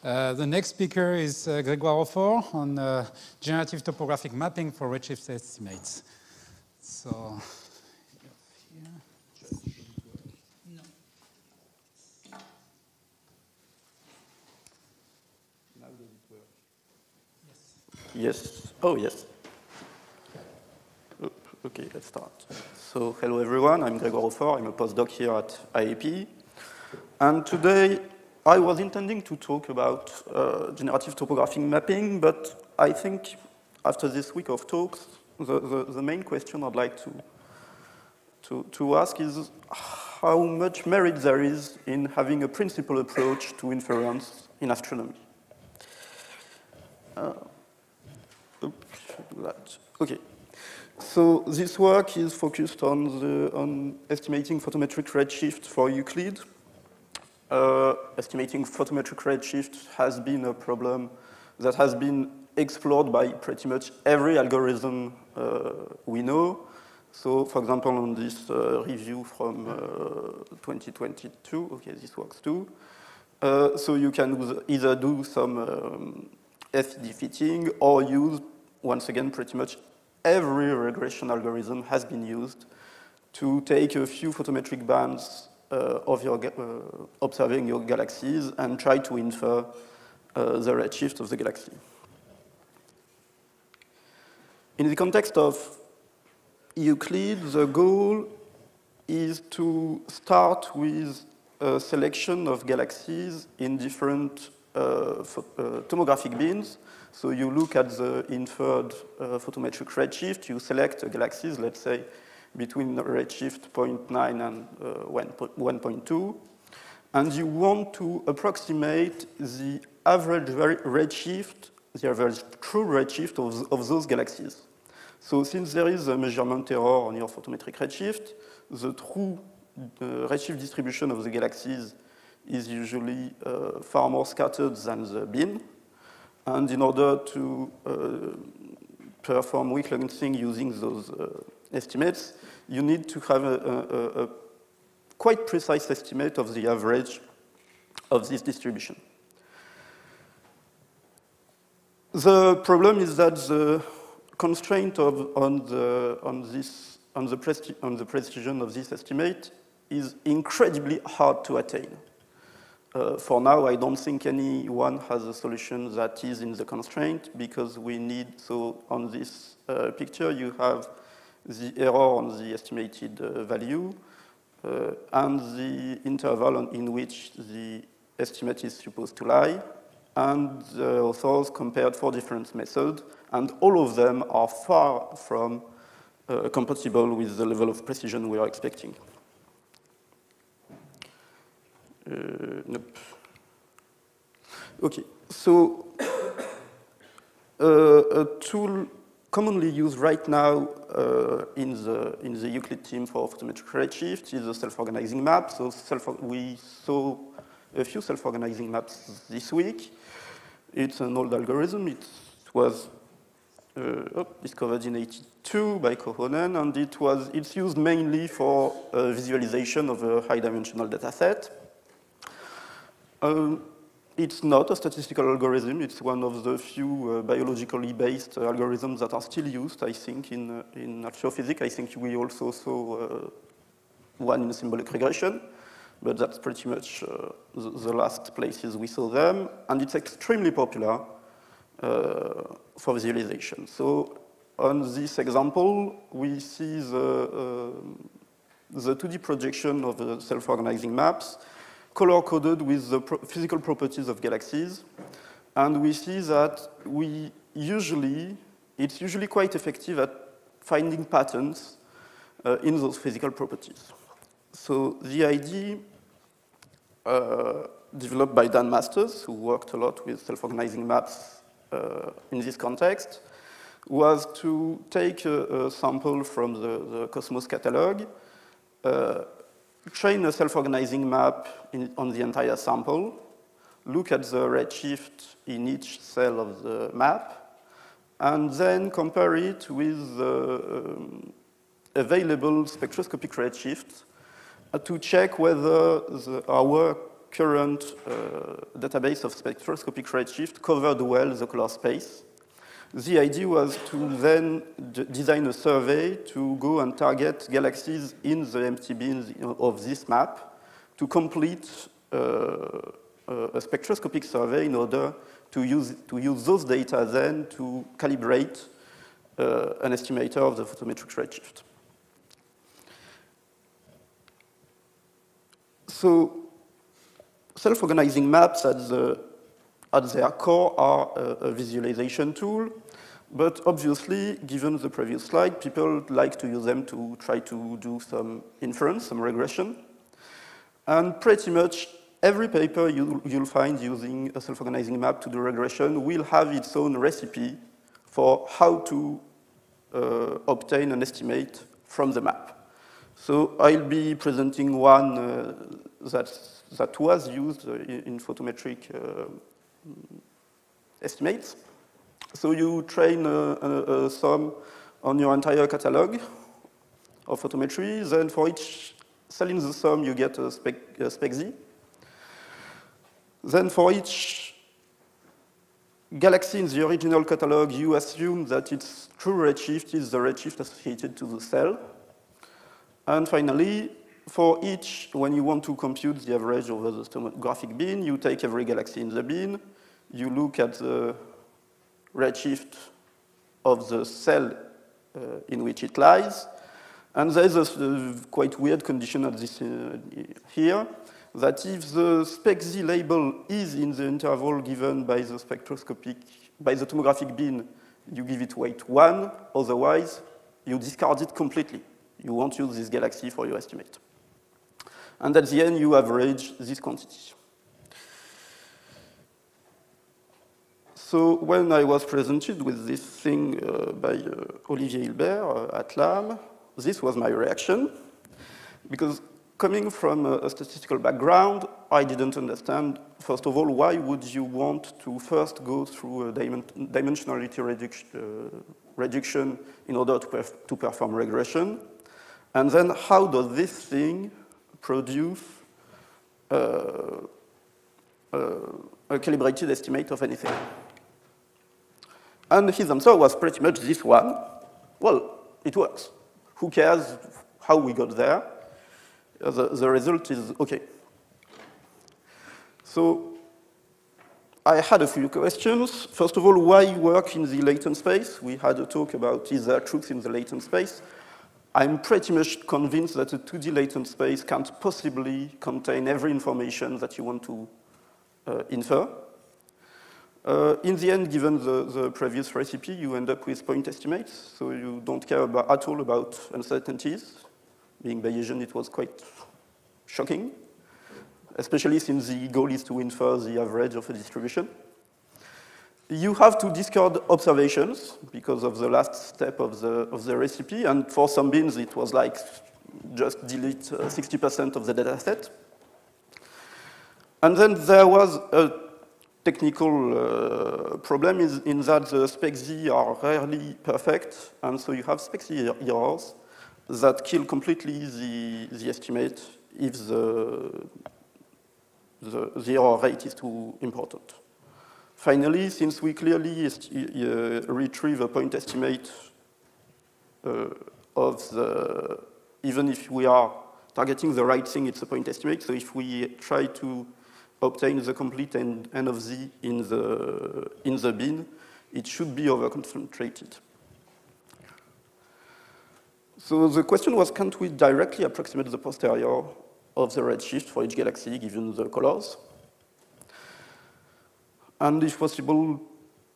The next speaker is Grégoire Aufort on generative topographic mapping for redshift estimates. So, no. Now does it work? Yes. Oh, yes. Okay, let's start. So, hello everyone, I'm Grégoire Aufort, I'm a postdoc here at IAP. And today, I was intending to talk about generative topographic mapping, but I think after this week of talks, the main question I'd like to ask is how much merit there is in having a principal approach to inference in astronomy. Okay. So this work is focused on estimating photometric redshift for Euclid. Estimating photometric redshift has been a problem that has been explored by pretty much every algorithm we know. So, for example, on this review from 2022, okay, this works too. So you can either do some FED fitting or use, once again, pretty much every regression algorithm has been used to take a few photometric bands of your observing your galaxies and try to infer the redshift of the galaxy. In the context of Euclid, the goal is to start with a selection of galaxies in different tomographic bins. So you look at the inferred photometric redshift, you select galaxies, let's say, between redshift 0.9 and 1.2, and you want to approximate the average redshift, the average true redshift of those galaxies. So since there is a measurement error on your photometric redshift, the true redshift distribution of the galaxies is usually far more scattered than the bin. And in order to perform weak lengthening using those estimates, you need to have a quite precise estimate of the average of this distribution. The problem is that the constraint on the precision of this estimate is incredibly hard to attain. For now, I don't think anyone has a solution that is in the constraint because we need, so on this picture, you have the error on the estimated value and the interval in which the estimate is supposed to lie. And the authors compared 4 different methods, and all of them are far from compatible with the level of precision we are expecting. Nope. Okay, so a tool commonly used right now in the Euclid team for photometric redshift is a self-organizing map. So we saw a few self-organizing maps this week. It's an old algorithm. It was discovered in '82 by Kohonen, and it's used mainly for visualization of a high-dimensional data set. It's not a statistical algorithm. It's one of the few biologically based algorithms that are still used, I think, in astrophysics. I think we also saw one in symbolic regression, but that's pretty much the last places we saw them. And it's extremely popular for visualization. So on this example, we see the 2D projection of the self-organizing maps, color-coded with the physical properties of galaxies. And we see that it's usually quite effective at finding patterns in those physical properties. So the idea developed by Dan Masters, who worked a lot with self-organizing maps in this context, was to take a sample from the Cosmos catalog, train a self-organizing map on the entire sample, look at the redshift in each cell of the map, and then compare it with available spectroscopic redshifts to check whether our work current database of spectroscopic redshift covered well the color space. The idea was to then design a survey to go and target galaxies in the empty bins of this map to complete a spectroscopic survey in order to use those data then to calibrate an estimator of the photometric redshift. So self-organizing maps at their core are a visualization tool, but obviously, given the previous slide, people like to use them to try to do some inference, some regression. And pretty much every paper you'll find using a self-organizing map to do regression will have its own recipe for how to obtain an estimate from the map. So I'll be presenting one that was used in photometric estimates. So you train a sum on your entire catalog of photometry. Then for each cell in the sum, you get a spec Z. Then for each galaxy in the original catalog, you assume that its true redshift is the redshift associated to the cell. And finally, for each, when you want to compute the average over the tomographic bin, you take every galaxy in the bin, you look at the redshift of the cell in which it lies, and there's a quite weird condition at this here, that if the spec Z label is in the interval given by the tomographic bin, you give it weight 1, otherwise you discard it completely. You won't use this galaxy for your estimate. And at the end, you average this quantity. So when I was presented with this thing by Olivier Hilbert at LAM, this was my reaction. Because coming from a statistical background, I didn't understand, first of all, why would you want to first go through a dimensionality reduction in order to perform regression? And then how does this thing produce a calibrated estimate of anything? And his answer was pretty much this one. Well, it works. Who cares how we got there? The result is OK. So I had a few questions. First of all, why work in the latent space? We had a talk about is there truth in the latent space. I'm pretty much convinced that a 2D latent space can't possibly contain every information that you want to infer. In the end, given the previous recipe, you end up with point estimates, so you don't care at all about uncertainties. Being Bayesian, it was quite shocking, especially since the goal is to infer the average of a distribution. You have to discard observations because of the last step of the recipe, and for some bins, it was like just delete 60% of the data set. And then there was a technical problem in that the spec Z are rarely perfect, and so you have spec Z errors that kill completely the estimate if the error rate is too important. Finally, since we clearly retrieve a point estimate of the, even if we are targeting the right thing, it's a point estimate. So if we try to obtain the complete N of Z in the bin, it should be over-concentrated. So the question was, can't we directly approximate the posterior of the redshift for each galaxy, given the colors? And if possible,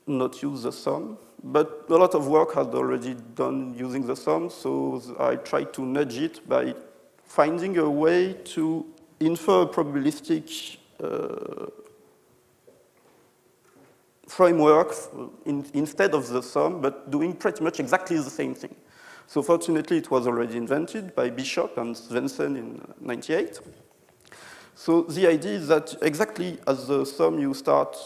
not use the sum. But a lot of work has already done using the sum, so I tried to nudge it by finding a way to infer a probabilistic framework instead of the sum, but doing pretty much exactly the same thing. So fortunately, it was already invented by Bishop and Svensson in '98. So the idea is that exactly as the sum, you start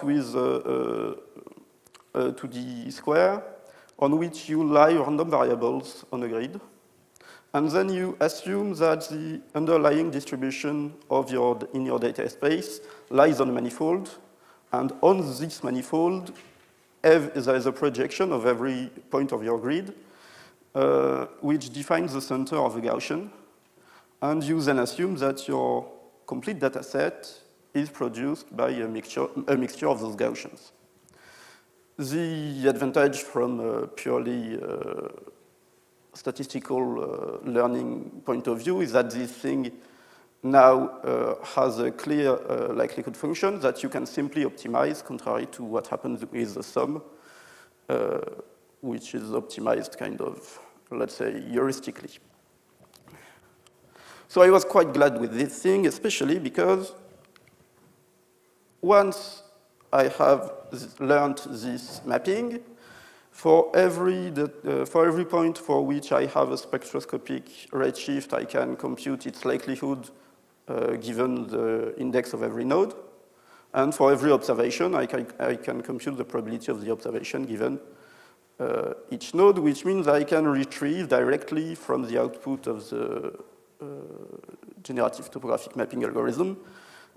with a 2D square on which you lie random variables on a grid. And then you assume that the underlying distribution of in your data space lies on a manifold. And on this manifold, there is a projection of every point of your grid, which defines the center of the Gaussian. And you then assume that your complete data set is produced by a mixture of those Gaussians. The advantage from a purely statistical learning point of view is that this thing now has a clear likelihood function that you can simply optimize, contrary to what happens with the sum, which is optimized kind of, let's say, heuristically. So I was quite glad with this thing, especially because once I have learned this mapping, for every point for which I have a spectroscopic redshift, I can compute its likelihood given the index of every node. And for every observation, I can compute the probability of the observation given each node, which means I can retrieve directly from the output of the generative topographic mapping algorithm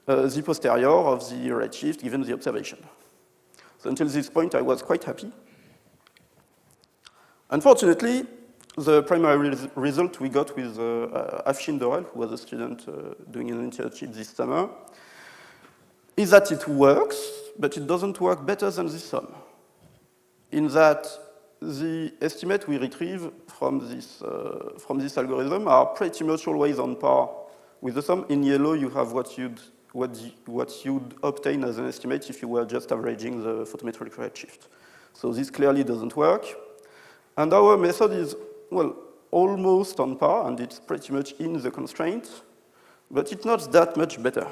the posterior of the redshift given the observation. So until this point, I was quite happy. Unfortunately, the primary result we got with Afshin Dorel, who was a student doing an internship this summer, is that it works, but it doesn't work better than the sum. In that the estimate we retrieve from this algorithm are pretty much always on par with the sum. In yellow, you have what you'd obtain as an estimate if you were just averaging the photometric redshift. So this clearly doesn't work. And our method is, well, almost on par, and it's pretty much in the constraint, but it's not that much better.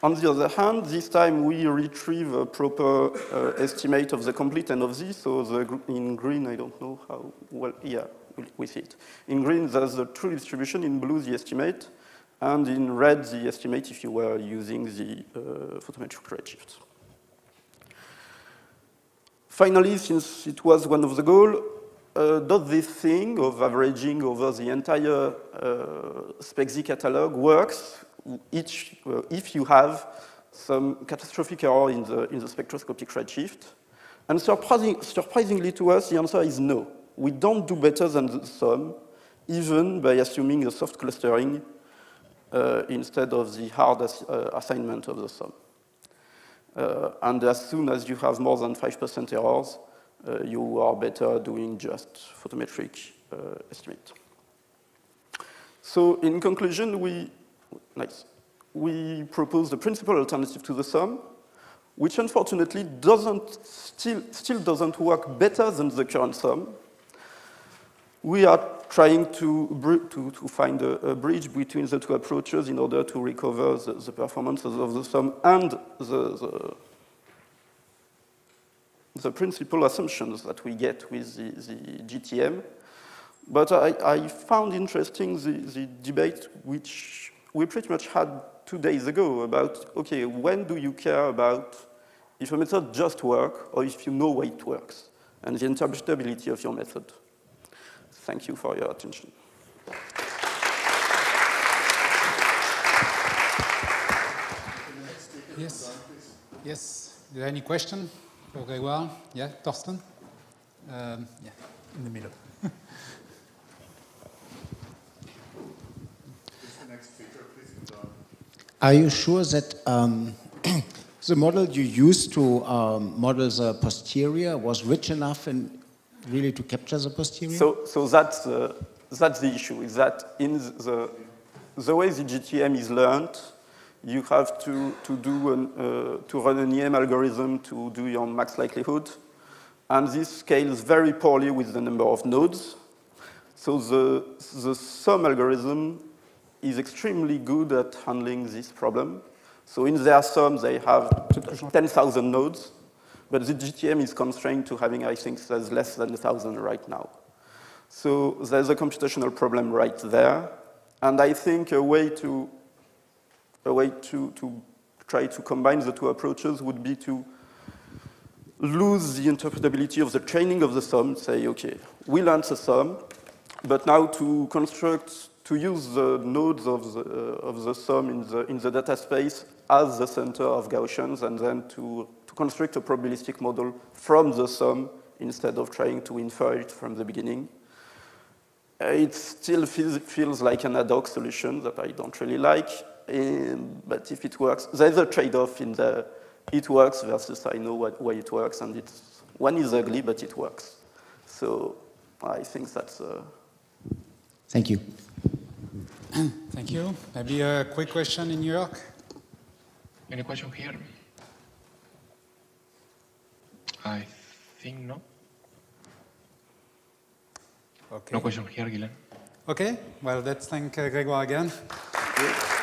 On the other hand, this time we retrieve a proper estimate of the complete N of Z. So in green, I don't know how well, yeah, we see it. In green, there's the true distribution. In blue, the estimate. And in red, the estimate if you were using the photometric redshift. Finally, since it was one of the goals, does this thing of averaging over the entire SpecZ catalog works if you have some catastrophic error in the spectroscopic redshift? And surprisingly to us, the answer is no. We don't do better than the sum, even by assuming a soft clustering instead of the hard assignment of the sum. And as soon as you have more than 5% errors, you are better doing just photometric estimate. So in conclusion, we propose the principal alternative to the sum, which unfortunately still doesn't work better than the current sum. We are trying to find a bridge between the two approaches in order to recover the performances of the sum and the principal assumptions that we get with the GTM. But I found interesting the debate which we pretty much had 2 days ago about, okay, when do you care about if a method just works or if you know why it works, and the interpretability of your method. Thank you for your attention. Yes. Yes. Is there any question for Grégoire? Yeah, Torsten? Yeah, in the middle. Are you sure that the model you used to model the posterior was rich enough and really to capture the posterior? So that's the issue, is that in the way the GTM is learned, you have to run an EM algorithm to do your max likelihood, and this scales very poorly with the number of nodes. So the sum algorithm is extremely good at handling this problem. So in their sum, they have 10,000 nodes, but the GTM is constrained to having, I think, there's less than 1,000 right now. So there's a computational problem right there, and I think a way to try to combine the two approaches would be to lose the interpretability of the training of the sum, say, okay, we learned the sum, But now to use the nodes of the sum in the data space as the center of Gaussians, and then to construct a probabilistic model from the sum instead of trying to infer it from the beginning. It still feels like an ad hoc solution that I don't really like, but if it works, there's a trade-off in the it works versus I know why it works, and one is ugly, but it works. So I think that's... Thank you. Thank you. Maybe a quick question in New York? Any question here? I think no. Okay. No question here, Guylaine. Okay, well, let's thank Grégoire again. Thank you.